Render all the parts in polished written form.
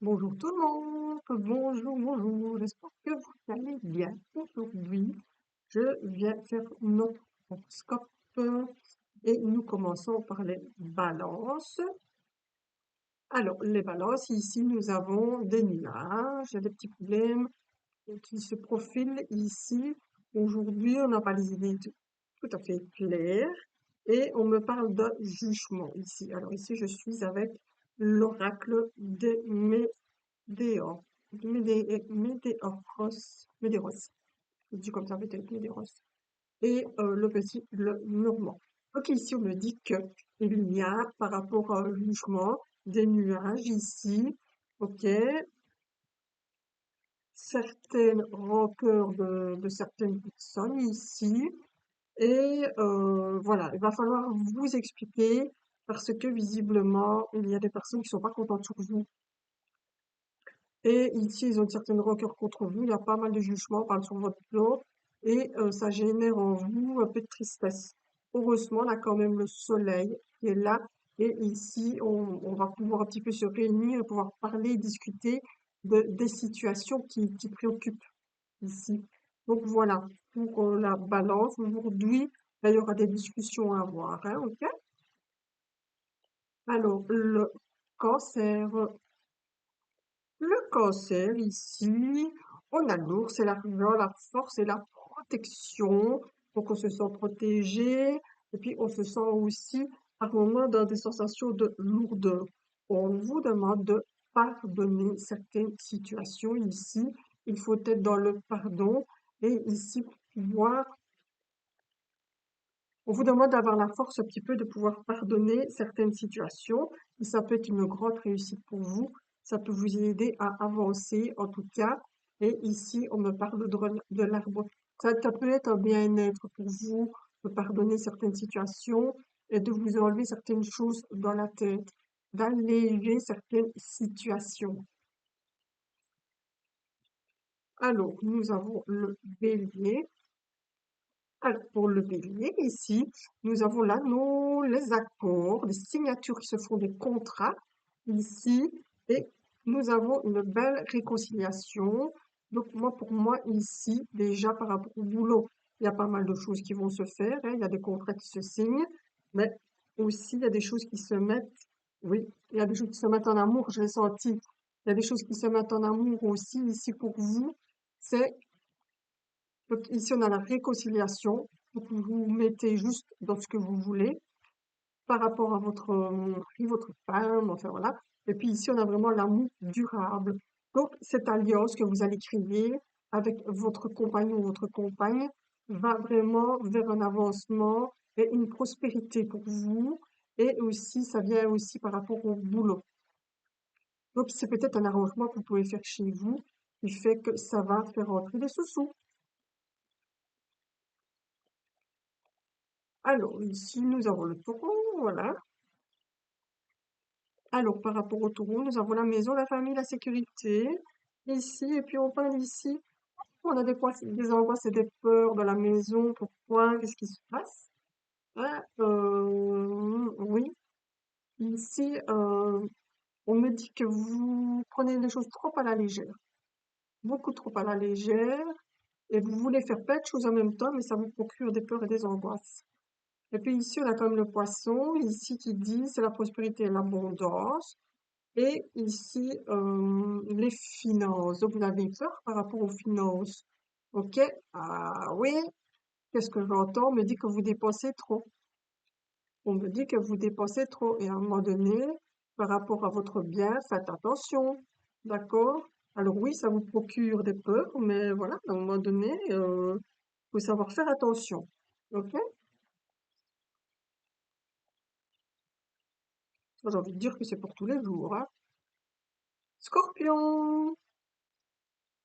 Bonjour tout le monde, bonjour, j'espère que vous allez bien. Aujourd'hui, je viens faire notre horoscope et nous commençons par les balances. Alors, les balances, ici nous avons des nuages, des petits problèmes qui se profilent ici. Aujourd'hui, on n'a pas les idées tout à fait claires et on me parle de jugement ici. Alors ici, je suis avec l'oracle des Médéor, Médéros, je dis comme ça peut-être Médéros, et le petit, le normand. Donc ici, on me dit que il y a, par rapport au jugement, des nuages ici, ok, certaines rancœurs de certaines personnes ici, et voilà, il va falloir vous expliquer parce que visiblement, il y a des personnes qui sont pas contentes sur vous. Et ici, ils ont une certaine rancœur contre vous. Il y a pas mal de jugements, parle sur votre dos. Et ça génère en vous un peu de tristesse. Heureusement, on a quand même le soleil qui est là. Et ici, on va pouvoir un petit peu se réunir et pouvoir parler et discuter des situations qui préoccupent ici. Donc voilà, pour la balance, aujourd'hui, ben, il y aura des discussions à avoir, hein, ok? Alors, le cancer. Le cancer, ici, on a l'ours, c'est l'argent, la force et la protection. Donc, on se sent protégé. Et puis, on se sent aussi, par moments, dans des sensations de lourdeur. On vous demande de pardonner certaines situations ici. Il faut être dans le pardon. Et ici, pour pouvoir, on vous demande d'avoir la force un petit peu de pouvoir pardonner certaines situations. Et ça peut être une grande réussite pour vous. Ça peut vous aider à avancer, en tout cas. Et ici, on me parle de l'arbre. Ça peut être un bien-être pour vous, de pardonner certaines situations et de vous enlever certaines choses dans la tête, d'alléger certaines situations. Alors, nous avons le bélier. Alors, pour le bélier, ici, nous avons là les accords, les signatures qui se font des contrats, ici, et nous avons une belle réconciliation. Donc, moi, pour moi, ici, déjà, par rapport au boulot, il y a pas mal de choses qui vont se faire, hein. Il y a des contrats qui se signent, mais aussi, il y a des choses qui se mettent, oui, il y a des choses qui se mettent en amour, je l'ai senti. Il y a des choses qui se mettent en amour aussi, ici, pour vous. C'est donc ici, on a la réconciliation. Donc, vous vous mettez juste dans ce que vous voulez par rapport à votre mari, votre femme, enfin voilà. Et puis ici, on a vraiment l'amour durable. Donc, cette alliance que vous allez créer avec votre compagnon ou votre compagne va vraiment vers un avancement et une prospérité pour vous. Et aussi, ça vient aussi par rapport au boulot. Donc, c'est peut-être un arrangement que vous pouvez faire chez vous qui fait que ça va faire rentrer des sous-sous. Alors, ici, nous avons le taureau, voilà. Alors, par rapport au taureau, nous avons la maison, la famille, la sécurité. Ici, et puis on parle ici. On a des angoisses et des peurs dans la maison. Pourquoi? Qu'est-ce qui se passe? Ah, oui. Ici, on me dit que vous prenez les choses trop à la légère. Beaucoup trop à la légère. Et vous voulez faire plein de choses en même temps, mais ça vous procure des peurs et des angoisses. Et puis ici, on a quand même le poisson, ici qui dit c'est la prospérité et l'abondance. Et ici, les finances. Donc, vous avez peur par rapport aux finances. Ok? Ah oui, qu'est-ce que j'entends? On me dit que vous dépensez trop. On me dit que vous dépensez trop. Et à un moment donné, par rapport à votre bien, faites attention. D'accord? Alors oui, ça vous procure des peurs, mais voilà, à un moment donné, faut savoir faire attention. Ok? J'ai envie de dire que c'est pour tous les jours, hein. Scorpion!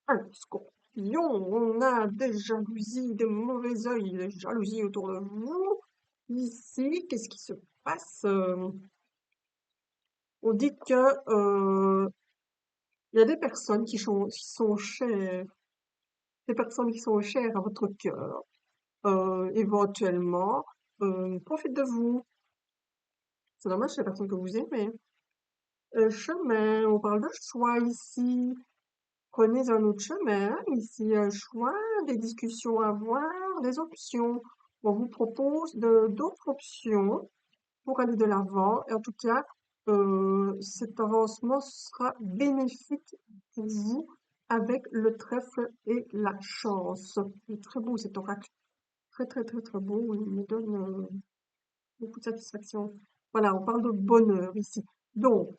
Alors, scorpion, on a des jalousies, des mauvais œils, des jalousies autour de vous. Ici, qu'est-ce qui se passe? On dit que il y a des personnes qui sont chères, des personnes qui sont chères à votre cœur, éventuellement, profitent de vous. C'est dommage, c'est la personne que vous aimez. Chemin, on parle de choix ici. Prenez un autre chemin. Ici, un choix, des discussions à avoir, des options. On vous propose d'autres options pour aller de l'avant. Et en tout cas, cet avancement sera bénéfique pour vous avec le trèfle et la chance. C'est très beau cet oracle. Très, très, très, très beau. Il me donne beaucoup de satisfaction. Voilà, on parle de bonheur ici. Donc,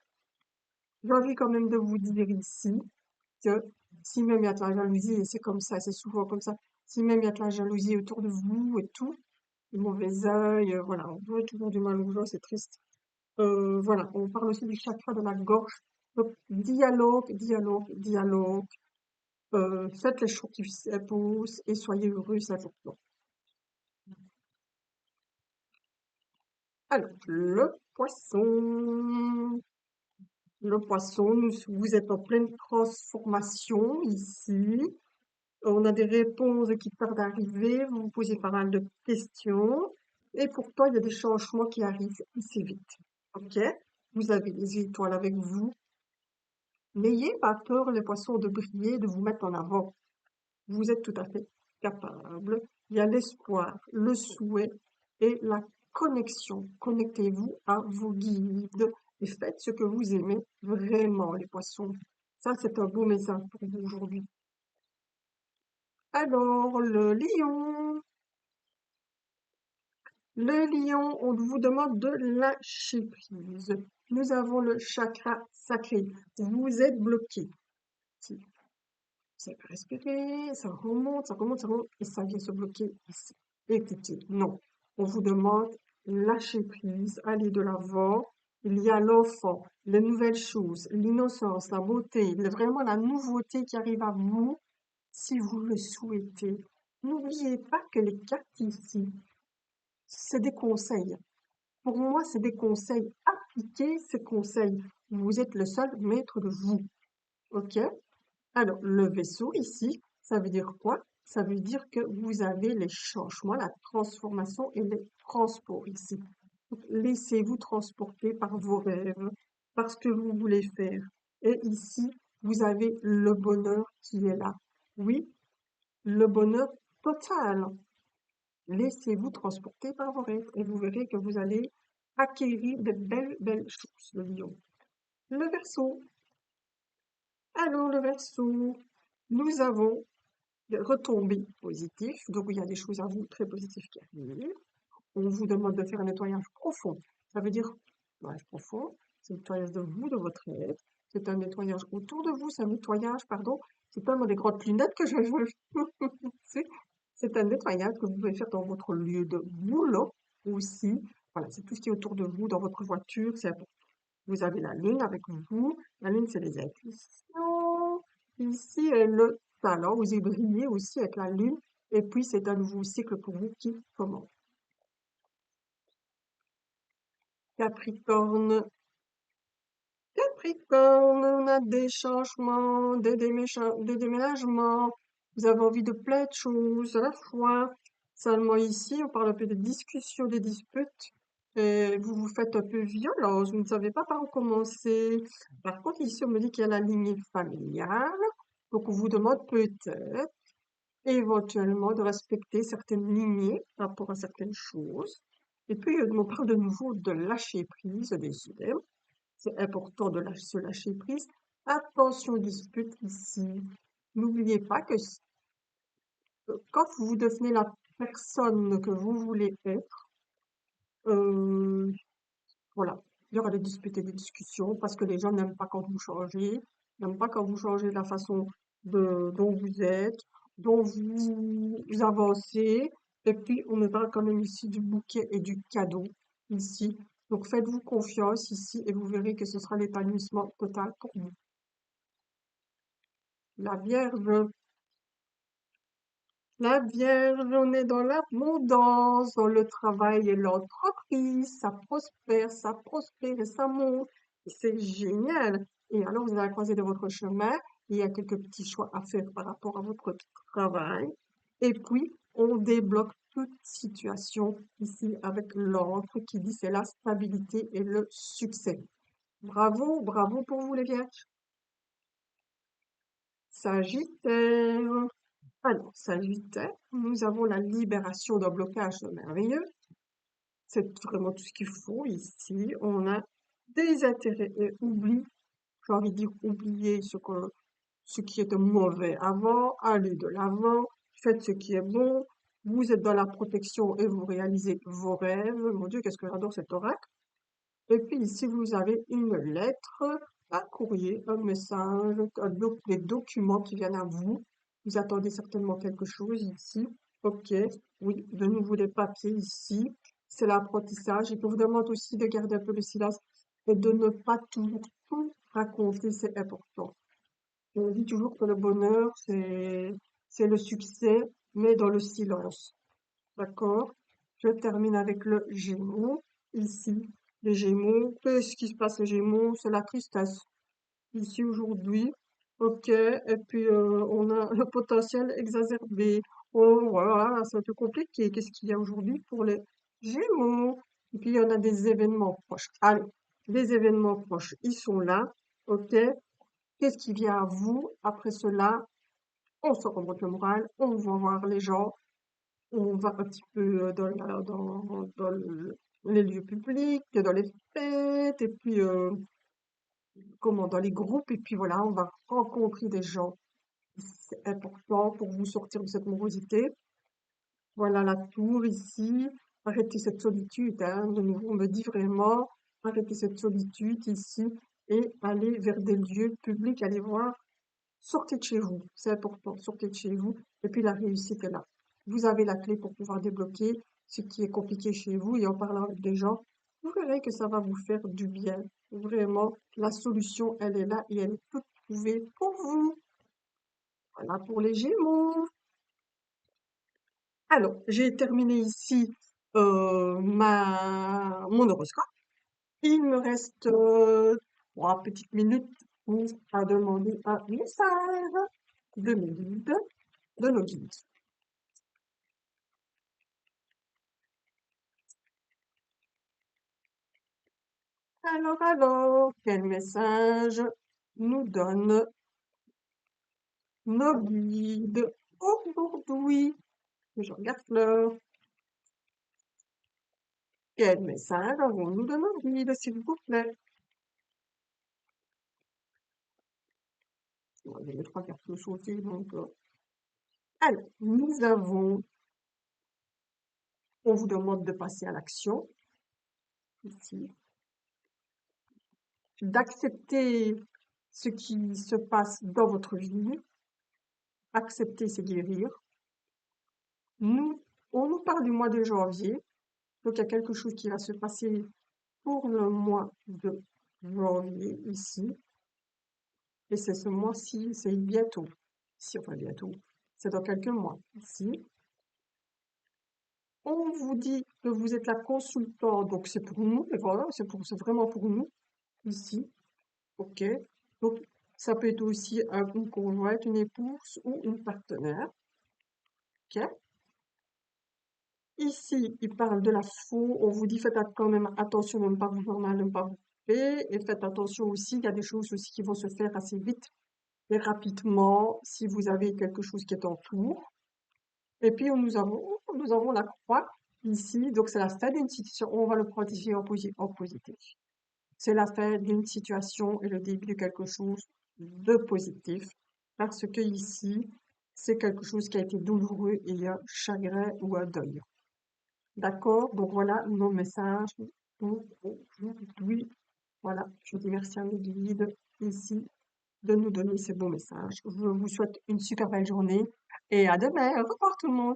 j'ai envie quand même de vous dire ici que si même il y a de la jalousie, et c'est comme ça, c'est souvent comme ça, si même il y a de la jalousie autour de vous et tout, le mauvais œil, voilà, on voit toujours du mal aux gens, c'est triste. Voilà, on parle aussi du chakra de la gorge. Donc, dialogue, dialogue, dialogue. Faites les choses qui s'imposent et soyez heureux, c'est important. Alors, le poisson. Le poisson, vous êtes en pleine transformation ici. On a des réponses qui tardent à arriver, vous vous posez pas mal de questions, et pourtant il y a des changements qui arrivent assez vite. Ok? Vous avez les étoiles avec vous. N'ayez pas peur, les poissons, de briller, de vous mettre en avant. Vous êtes tout à fait capable. Il y a l'espoir, le souhait et la connexion. Connectez-vous à vos guides et faites ce que vous aimez vraiment, les poissons. Ça, c'est un beau message pour vous aujourd'hui. Alors, le lion. Le lion, on vous demande de lâcher prise. Nous avons le chakra sacré. Vous êtes bloqué. Si vous avez respiré, ça remonte, ça remonte, ça remonte, et ça vient se bloquer ici. Écoutez, non. On vous demande lâcher prise, aller de l'avant. Il y a l'enfant, les nouvelles choses, l'innocence, la beauté, vraiment la nouveauté qui arrive à vous si vous le souhaitez. N'oubliez pas que les cartes ici, c'est des conseils. Pour moi, c'est des conseils. Appliquez ces conseils. Vous êtes le seul maître de vous. OK? Alors, le vaisseau ici, ça veut dire quoi? Ça veut dire que vous avez les changements, la transformation et les transports ici. Donc, laissez-vous transporter par vos rêves, par ce que vous voulez faire. Et ici, vous avez le bonheur qui est là. Oui, le bonheur total. Laissez-vous transporter par vos rêves et vous verrez que vous allez acquérir de belles, belles choses, le lion. Le Verseau. Alors, le Verseau, nous avons des retombées positives. Donc, il y a des choses à vous très positives qui arrivent. On vous demande de faire un nettoyage profond. Ça veut dire, nettoyage profond, c'est un nettoyage de vous, de votre être. C'est un nettoyage autour de vous, c'est un nettoyage, pardon. C'est pas moi des grandes lunettes que je veux. C'est c'est un nettoyage que vous pouvez faire dans votre lieu de boulot aussi. Voilà, c'est tout ce qui est autour de vous, dans votre voiture. Vous avez la lune avec vous. La lune, c'est les intuitions. Ici, le talent. Vous y brillez aussi avec la lune. Et puis, c'est un nouveau cycle pour vous qui commence. Capricorne. Capricorne, on a des changements, des déménagements. Vous avez envie de plein de choses à la fois. Seulement ici, on parle un peu de discussions, des disputes. Et vous vous faites un peu violence, vous ne savez pas par où commencer. Par contre, ici, on me dit qu'il y a la lignée familiale. Donc, on vous demande peut-être, éventuellement, de respecter certaines lignées par rapport à certaines choses. Et puis, on parle de nouveau de lâcher prise des idées. C'est important de se lâcher prise. Attention aux disputes ici. N'oubliez pas que quand vous devenez la personne que vous voulez être, euh, voilà, il y aura des disputes et des discussions parce que les gens n'aiment pas quand vous changez, n'aiment pas quand vous changez la façon dont vous êtes, dont vous avancez. Et puis, on me parle quand même ici du bouquet et du cadeau, ici. Donc, faites-vous confiance ici et vous verrez que ce sera l'épanouissement total pour vous. La Vierge. La Vierge, on est dans l'abondance, dans le travail et l'entreprise. Ça prospère et ça monte. Et c'est génial. Et alors, vous allez à la croisée de votre chemin. Il y a quelques petits choix à faire par rapport à votre travail. Et puis, on débloque toute situation ici avec l'encre qui dit c'est la stabilité et le succès. Bravo, bravo pour vous les vierges. Sagittaire. Alors, Sagittaire, nous avons la libération d'un blocage merveilleux. C'est vraiment tout ce qu'il faut ici. On a des intérêts et oubli. J'ai envie de dire oublier ce qui était mauvais avant, allez de l'avant, faites ce qui est bon. Vous êtes dans la protection et vous réalisez vos rêves. Mon Dieu, qu'est-ce que j'adore cet oracle. Et puis ici, vous avez une lettre, un courrier, un message, des documents qui viennent à vous. Vous attendez certainement quelque chose ici. Ok, oui, de nouveau des papiers ici. C'est l'apprentissage. Et je vous demande aussi de garder un peu le silence et de ne pas toujours tout raconter, c'est important. On dit toujours que le bonheur, c'est le succès, mais dans le silence. D'accord? Je termine avec le Gémeaux. Ici, les Gémeaux. Qu'est-ce qui se passe, les Gémeaux? C'est la tristesse. Ici, aujourd'hui. Ok. Et puis, on a le potentiel exacerbé. Oh, voilà, c'est un peu compliqué. Qu'est-ce qu'il y a aujourd'hui pour les Gémeaux? Et puis, il y en a des événements proches. Allez, les événements proches, ils sont là. Ok. Qu'est-ce qui vient à vous? Après cela, on se remonte le moral, on va voir les gens, on va un petit peu les lieux publics, dans les fêtes, et puis dans les groupes, et puis voilà, on va rencontrer des gens. C'est important pour vous sortir de cette morosité. Voilà la tour ici. Arrêtez cette solitude, hein. De nouveau, on me dit vraiment, arrêtez cette solitude ici et allez vers des lieux publics, allez voir. Sortez de chez vous, c'est important, sortez de chez vous, et puis la réussite est là. Vous avez la clé pour pouvoir débloquer ce qui est compliqué chez vous, et en parlant avec des gens, vous verrez que ça va vous faire du bien. Vraiment, la solution, elle est là et elle est toute trouvée pour vous. Voilà pour les Gémeaux. Alors, j'ai terminé ici mon horoscope. Il me reste 3 petites minutes pour demander un message de mes guides, de nos guides. Alors, quel message nous donnent nos guides aujourd'hui? Je regarde l'heure. Quel message avons-nous de nos guides, s'il vous plaît? Bon, il y a les trois cartes sauter, donc. Alors, on vous demande de passer à l'action, ici, d'accepter ce qui se passe dans votre vie. Accepter, c'est guérir. On nous parle du mois de janvier, donc il y a quelque chose qui va se passer pour le mois de janvier ici, et c'est ce mois-ci, c'est bientôt, si enfin bientôt, c'est dans quelques mois ici. On vous dit que vous êtes la consultante, donc c'est pour nous, et voilà, c'est vraiment pour nous ici, ok. Donc ça peut être aussi une conjointe, une épouse ou une partenaire, ok. Ici, il parle de la faux. On vous dit faites quand même attention de ne pas vous faire mal, de ne pas vous couper. Et faites attention aussi, il y a des choses aussi qui vont se faire assez vite et rapidement si vous avez quelque chose qui est en cours. Et puis, nous avons la croix ici. Donc, c'est la fin d'une situation. On va le prendre ici en positif. C'est la fin d'une situation et le début de quelque chose de positif. Parce que ici, c'est quelque chose qui a été douloureux et il y a un chagrin ou un deuil. D'accord? Donc voilà nos messages pour aujourd'hui. Voilà, je dis merci à mes guides ici de nous donner ces beaux messages. Je vous souhaite une super belle journée et à demain. Au revoir tout le monde.